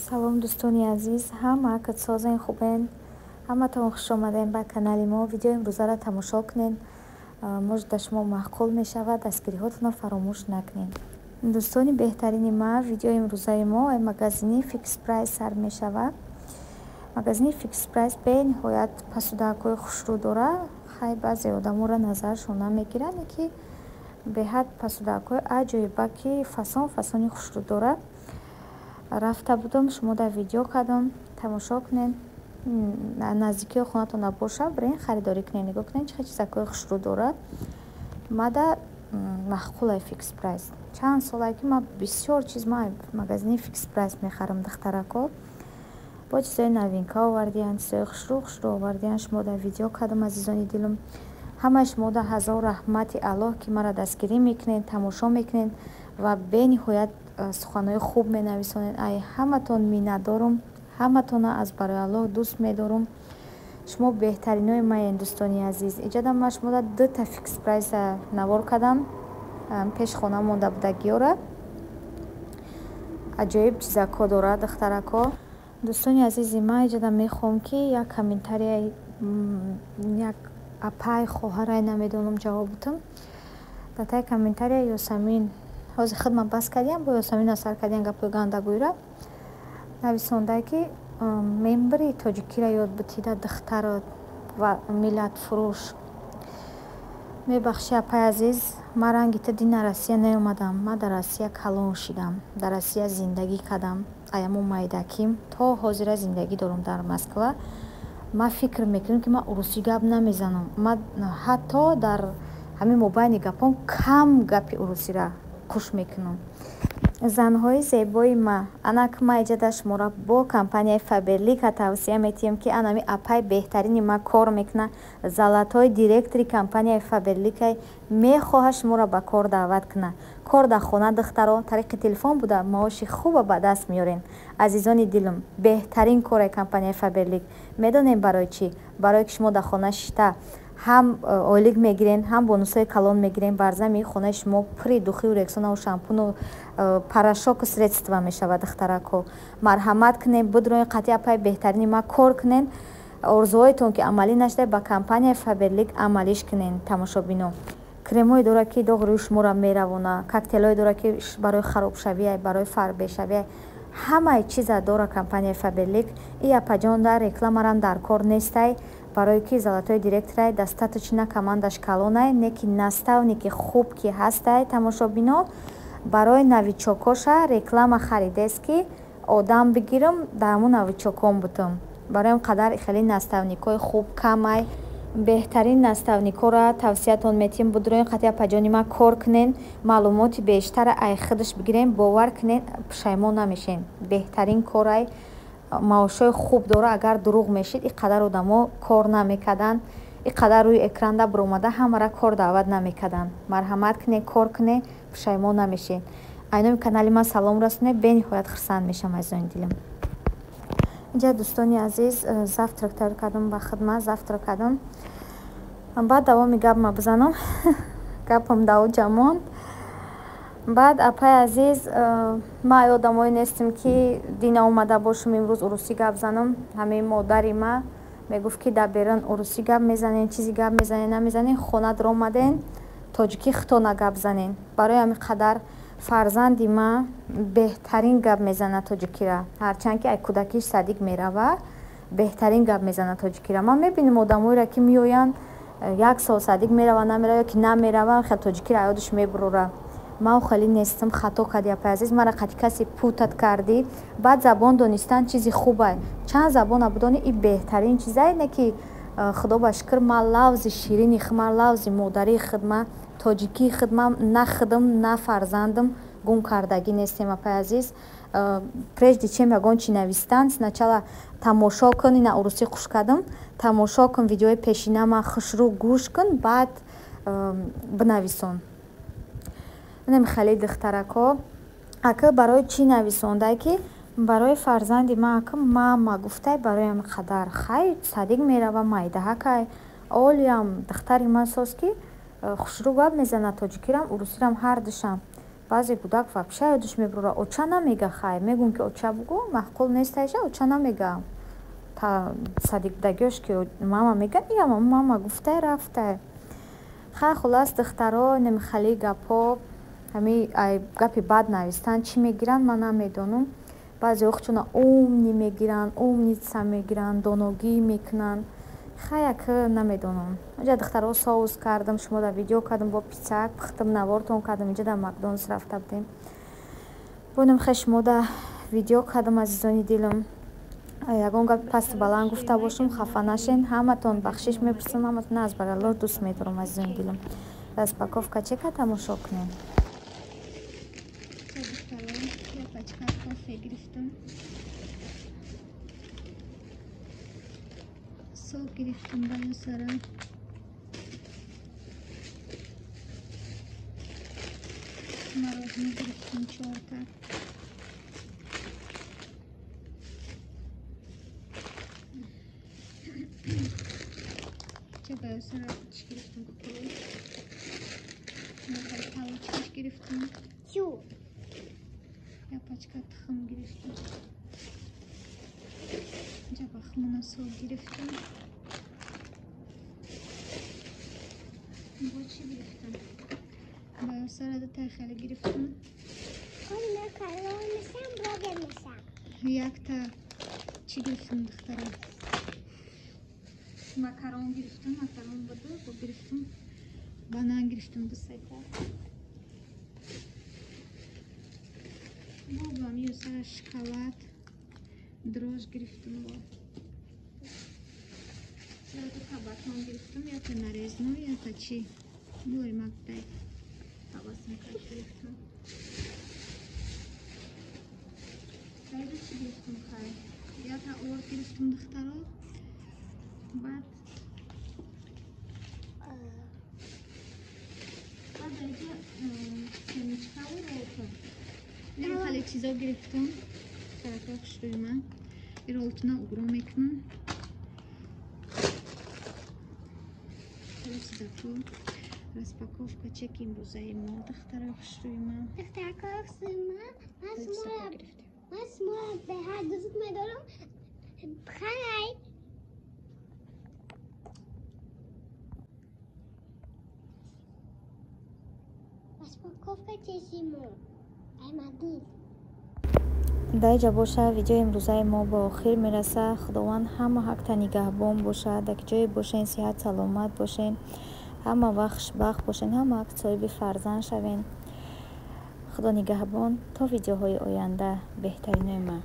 салом дӯстони азиз, ҳама кадсозен хубен, ҳаматон хуш омаден ба канали мо. Видеои имрӯзаро тамошо кунед, можда шумо маъқул мешавад, дастгириҳотонро фаромӯш накунед. дӯстони беҳтарини ман, видеои имрӯзаи мо магазини Fix Price сар мешавад. магазини Fix Price бениҳоят посудаакҳои хушрӯ дорад. хай баъзе одамонро назарашон намегирад, ки беҳад посудаакҳои аҷоиба, ки фасон хушрӯ дорад. рафта будам, шумода видео кардам, тамошо кунед. наздикии хонатон набоша, бирен харидорӣ кунед, нигоҳ кунед чӣ чизакҳои хушрӯ дорад. мада маъқулаи Fix Price. чанд солае ки ман бисёр чиз магазини Fix Price мехарам. духтарако бо чизои новинка овардиян, чизои хушрӯ овардиян. шумода видео кардам, азизони дилам. ҳамаи шумода ҳазор раҳмати Аллоҳ, ки мара дастгирӣ мекунед, тамошо мекунед ва бениҳоят суханҳои хуб менависонед. ай ҳаматон миннатдорам, ҳаматонро аз барои Аллоҳ дӯст медорам. шумо беҳтаринои маен, дӯстони азиз. иҷода ман шумода дута Fix Price навор кардам, пеш хона монда будагиёра. аҷоиб чизакҳо дорад духтарако. дӯстони азизи ман, иҷода мехоҳам, ки як комментарияи як апай хоҳарай намедонам ҷавоб будам. дар таи комментария Ёсамин ҳозир хидмат бас кардем, бо Ёсамин асар кардем гапои гандагӯйра. нависонда, ки мембари тоҷикиро ёд битида духтар ва миллатфурӯш. мебахшӣ апай азиз, ман ранги та дина Россия наомадам. ман дар Россия калон шидам, дар Россия зиндагӣ кардам. аямон майдаким то ҳозира зиндагӣ дорам дар Москва. ман фикр мекунам, ки ман урусӣ гап намезанам. ман ҳатто дар ҳамин мобайни гапом кам гапи урусиро куш мекунам. занҳои зебои ма, анак ма иҷода шуморо бо компанияи Faberlic тавсия метиҳам, ки анами апай беҳтарини ма кор мекуна. золатой директори компанияи Faberlic мехоҳад шуморо ба кор даъват куна. кор дар хона духтаро тариқи телефон буда маоши хуба ба даст меёрем. азизони дилам, беҳтарин кори компанияи Faberlic. медонем барои чӣ? барое ки шумо дар хона шита ҳам ойлик мегирен, ҳам бонусҳои калон мегирен. бар замини хонаи шумо пури духию рексону шампуну порошоку средства мешавад. духтарако, марҳамат кунед, бидроен қатъи апай беҳтарини ма кор кунед. орзуҳоятон ки амалӣ нашуда ба компанияи Faberlic амалиш кунед. тамошобино, кремҳое дорад, ки доғи рӯи шуморо меравона, коктейлҳое дорад, ки барои харобшавӣ, барои фарбешавӣ, ҳамаи чиза дорад компанияи Faberlic. и апаҷонда рекламарам дар кор нестай, барое ки золатой директорай достаточно командаш калонай, неки наставники хуб ки ҳастай. тамошобино, барои новичокоша реклама харидест, ки одам бигирам, дар ҳамун новичокон бутам. барои он қадар хеле наставникҳои хуб камай. беҳтарин наставникҳоро тавсиятон метиҳам, бидроен қатъи апаҷони ма кор кунед, маълумоти бештара ай худаш бигирен, бовар кунед, пушаймон намешен. беҳтарин корай, маошҳои хуб дора. агар дурӯғ мешид, ин қадар одамо кор намекардан, ин қадар рӯи экран биромада ҳамаро кор даъват намекардан. марҳамат кунед, кор кунед, пушаймон намешед. айноми канали ман салом расонед, бениҳоят хурсанд мешавам азизони дилам. инҷа дӯстони азиз, завтрак тайёр кардам, ба хидмат завтрак кардам. баъд давоми гапма бизанам. гапам да оҷа монд. баъд апай азиз, ман ай одамое нестам, ки дина омада бошам имрӯз урусӣ гап занам. ҳамин модари ма мегуфт, ки дар берун урусӣ гап мезанен, чизи гап мезанен, намезанен, хона даромаден тоҷикӣ хитона гап занен. барои ҳамин қадар фарзанди ма беҳтарин гап мезанад тоҷикиро. ҳарчанд ки ай кӯдакиш садик мерава, беҳтарин гап мезанад тоҷикиро. ман мебинам одамоеро, ки меоянд як сол садик мерава, намерава, ки намерава, хел тоҷикиро ёдаш мебурора. ман хеле нестам, хато кардӣ апай азиз, мара қатъи касе путат кардӣ. баъд забон донистан чизи хубай. чанд забона будони ин беҳтарин чизае, не ки худо ба шукр ман лавзи ширини хидмат, лавзи модарии хидмат, тоҷикии хидмат на хидм, на фарзандам гум кардагӣ нестем апай азиз. прежде чем ягон чи навистан, сначала тамошо кун. ина урусӣ хуш кардам. тамошо кун видеои пешинама, хушрӯ гӯш кун, баъд бинависон. инам хеле духтарако, ака барои чӣ нависондай, ки барои фарзанди ман ака мама гуфтай, барои ҳамин қадар хай садик мерава, майдаҳакай олиям духтари ман сос, ки хушрӯ гап мезанад, тоҷикирам урусирам ҳардушам. баъзе кӯдак вообще ёдаш мебура оча намега хай мегӯм ки оча бугӯ маъқул нестаиша оча намега та садиқдагиёш ки мама мегӯ ига мама гуфтае рафтае хай хулас духтаро немихали гапҳо ҳами гапи бад навистан чӣ мегиранд ман намедонам баъзе вақт умни мегиранд умница мегиранд доногӣ мекунанд хаяк намедонам инҷа духтаро соус кардам шумода видео кардам бо пиццак пухтам наворатон кардам инҷа дар макдоналдс рафта будем бонам хе шумода видео кардам азизони дилам ягон гапи пасту баланд гуфта бошам хафа нашен ҳаматон бахшиш мепурсам ҳаматон аз бараллоҳ дӯст медорам азизони дилам распаковка чека тамошо кунем сок гирифтам баъд сара мороженое гирифтам 4 та баъд сара чӣ гирифтам палочкаш гирифтам я пачка тухм гирифтам инҷа бахмона сок гирифтам бо чӣ гирифтам баъд сара датай хеле гирифтам якта чӣ гирифтам духтара макарон гирифтам макарон буду бо гирифтам банан гирифтам 2 сета бо миёсара шоколад дрож гирифтам бо табакон гирифтам яка нарезну яка чӣ бори мактай табасинкаш гирифтам хайда чӣ гирифтам хай яка орд гирифтам духтаро баъд инҷа семечкаву ролта хеле чизо гирифтам тарафа хушрӯйма ролтуна угро мекунам хеле чизако распаковка чеки имрӯзаи мо духтара хушрӯйма من شما به هر دوست میدارم خیلی распаковка чешимо аймадид дар инҷа боша видеои имрӯзаи мо ба охир мераса худованд ҳама ҳақта нигаҳбон бошад дар ҷое бошен сиҳат саломат бошен ҳама вақт хушбахт бошен ҳама вақт соҳиби фарзанд шавен худо нигаҳбон то видеоҳои оянда беҳтаринои ман